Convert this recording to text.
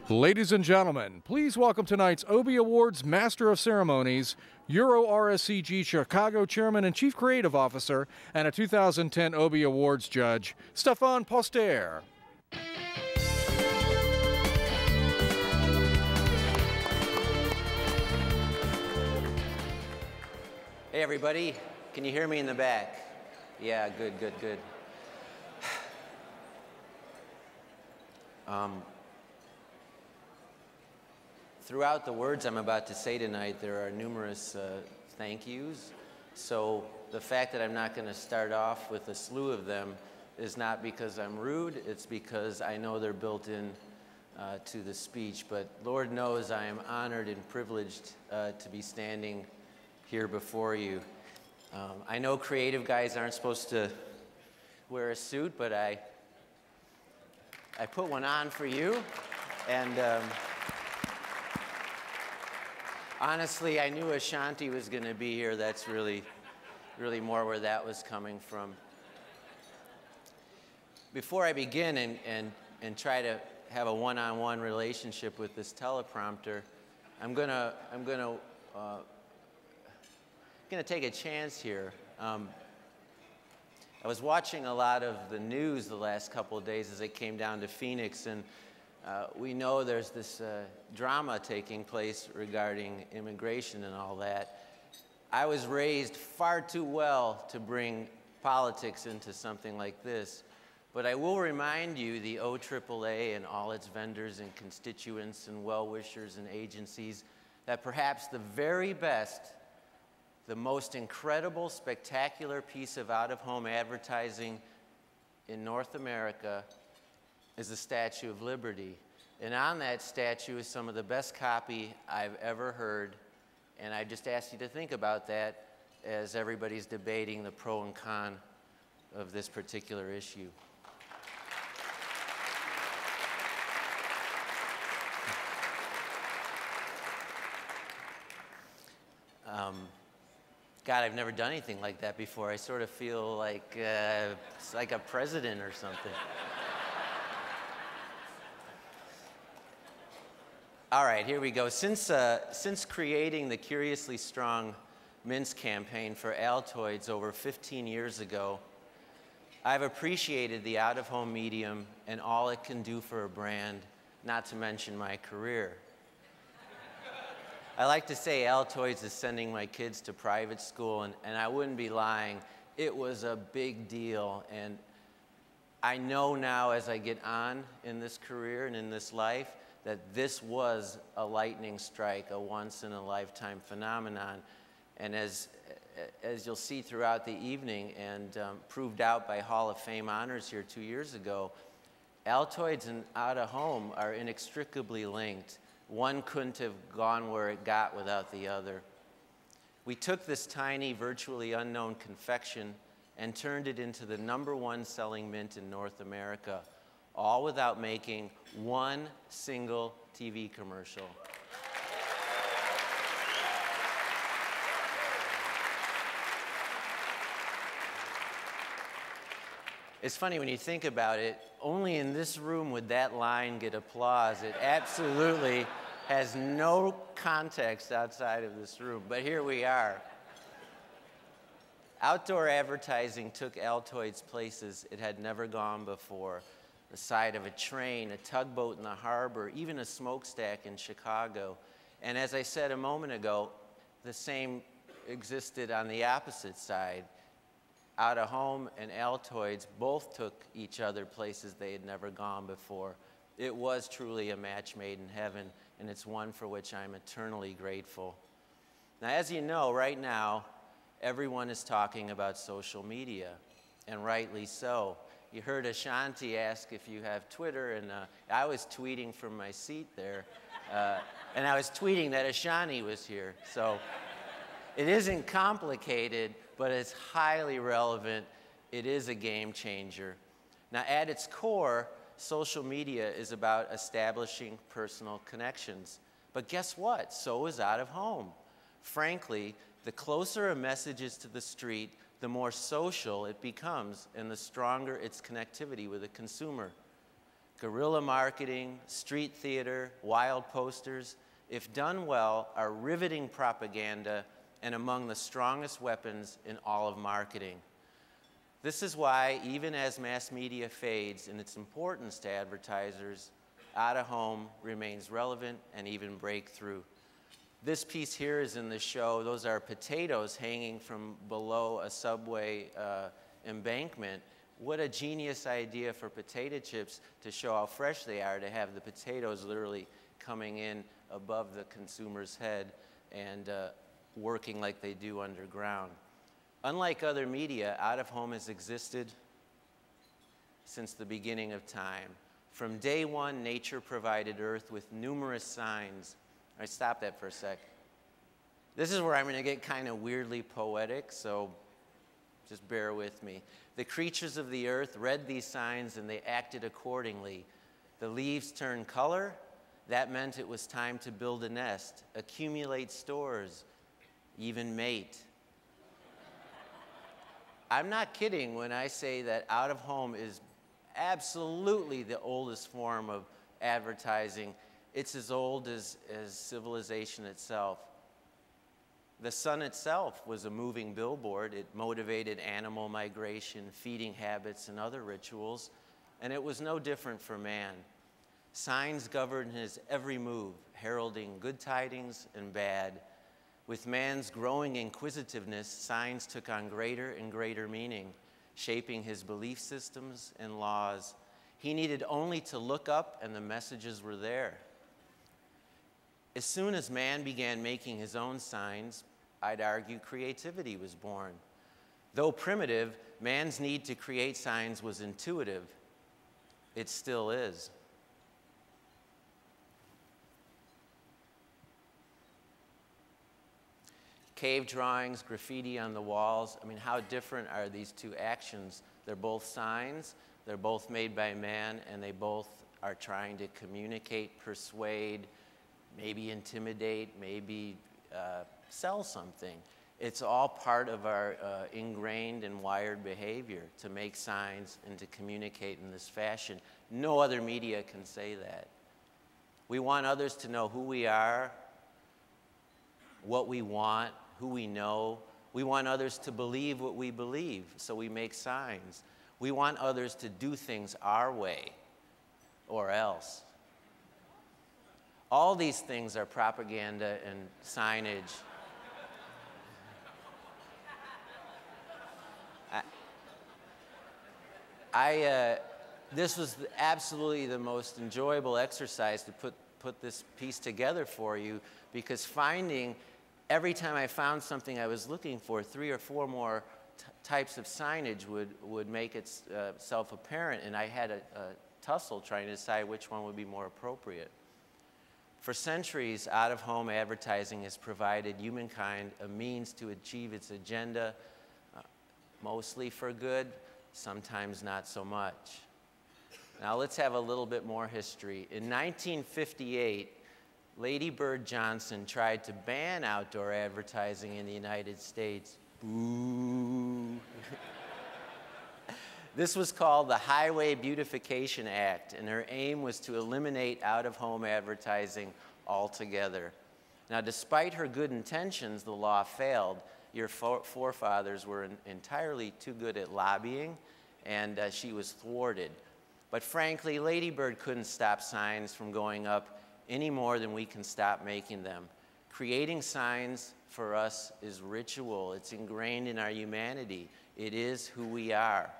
Ladies and gentlemen, please welcome tonight's Obie Awards Master of Ceremonies, Euro RSCG Chicago Chairman and Chief Creative Officer, and a 2010 Obie Awards Judge, Steffan Postaer. Hey everybody, can you hear me in the back? Yeah, good. Throughout the words I'm about to say tonight, there are numerous thank yous. So the fact that I'm not going to start off with a slew of them is not because I'm rude, it's because I know they're built in to the speech. But Lord knows I am honored and privileged to be standing here before you. I know creative guys aren't supposed to wear a suit, but I put one on for you. And honestly, I knew Ashanti was going to be here. That's really more where that was coming from. Before I begin and try to have a one-on-one relationship with this teleprompter, I'm gonna take a chance here. I was watching a lot of the news the last couple of days as it came down to Phoenix, and we know there's this drama taking place regarding immigration and all that. I was raised far too well to bring politics into something like this, but I will remind you the OAAA and all its vendors and constituents and well-wishers and agencies that perhaps the very best, the most incredible, spectacular piece of out-of-home advertising in North America is the Statue of Liberty. And on that statue is some of the best copy I've ever heard. And I just ask you to think about that as everybody's debating the pro and con of this particular issue. God, I've never done anything like that before. I sort of feel like it's like a president or something. All right, here we go. Since creating the Curiously Strong Mints campaign for Altoids over 15 years ago, I've appreciated the out-of-home medium and all it can do for a brand, not to mention my career. I like to say Altoids is sending my kids to private school, and I wouldn't be lying. It was a big deal, and I know now as I get on in this career and in this life that this was a lightning strike, a once-in-a-lifetime phenomenon. And as you'll see throughout the evening and proved out by Hall of Fame honors here 2 years ago, Altoids and out-of-home are inextricably linked. One couldn't have gone where it got without the other. We took this tiny, virtually unknown confection and turned it into the #1 selling mint in North America, all without making one single TV commercial. It's funny when you think about it, only in this room would that line get applause. It absolutely has no context outside of this room, but here we are. Outdoor advertising took Altoids places it had never gone before. The side of a train, a tugboat in the harbor, even a smokestack in Chicago. And as I said a moment ago, the same existed on the opposite side. Out-of-home and Altoids both took each other places they had never gone before. It was truly a match made in heaven, and it's one for which I'm eternally grateful. Now, as you know, right now, everyone is talking about social media, and rightly so. You heard Ashanti ask if you have Twitter, and I was tweeting from my seat there, and I was tweeting that Ashanti was here. So it isn't complicated, but it's highly relevant. It is a game changer. Now, at its core, social media is about establishing personal connections. But guess what? So is out-of-home. Frankly, the closer a message is to the street, the more social it becomes and the stronger its connectivity with the consumer. Guerrilla marketing, street theater, wild posters, if done well, are riveting propaganda and among the strongest weapons in all of marketing. This is why, even as mass media fades in its importance to advertisers, out-of-home remains relevant and even breakthrough. This piece here is in the show. Those are potatoes hanging from below a subway embankment. What a genius idea for potato chips to show how fresh they are, to have the potatoes literally coming in above the consumer's head and working like they do underground. Unlike other media, out-of-home has existed since the beginning of time. From day one, nature provided Earth with numerous signs. All right, stop that for a sec. This is where I'm going to get kind of weirdly poetic, so just bear with me. The creatures of the earth read these signs and they acted accordingly. The leaves turned color. That meant it was time to build a nest, accumulate stores, even mate. I'm not kidding when I say that out-of-home is absolutely the oldest form of advertising. It's as old as civilization itself. The sun itself was a moving billboard. It motivated animal migration, feeding habits, and other rituals, and it was no different for man. Signs governed his every move, heralding good tidings and bad. With man's growing inquisitiveness, signs took on greater and greater meaning, shaping his belief systems and laws. He needed only to look up and the messages were there. As soon as man began making his own signs, I'd argue creativity was born. Though primitive, man's need to create signs was intuitive. It still is. Cave drawings, graffiti on the walls. I mean, how different are these two actions? They're both signs, they're both made by man, and they both are trying to communicate, persuade, maybe intimidate, maybe sell something. It's all part of our ingrained and wired behavior to make signs and to communicate in this fashion. No other media can say that. We want others to know who we are, what we want, who we know. We want others to believe what we believe, so we make signs. We want others to do things our way or else. All these things are propaganda and signage. This was absolutely the most enjoyable exercise to put this piece together for you, because every time I found something I was looking for, 3 or 4 more types of signage would make itself apparent, and I had a tussle trying to decide which one would be more appropriate. For centuries, out-of-home advertising has provided humankind a means to achieve its agenda, mostly for good, sometimes not so much. Now let's have a little bit more history. In 1958, Lady Bird Johnson tried to ban outdoor advertising in the United States. Boo. This was called the Highway Beautification Act, and her aim was to eliminate out-of-home advertising altogether. Now, despite her good intentions, the law failed. Your forefathers were entirely too good at lobbying, and she was thwarted. But frankly, Lady Bird couldn't stop signs from going up any more than we can stop making them. Creating signs for us is ritual. It's ingrained in our humanity. It is who we are.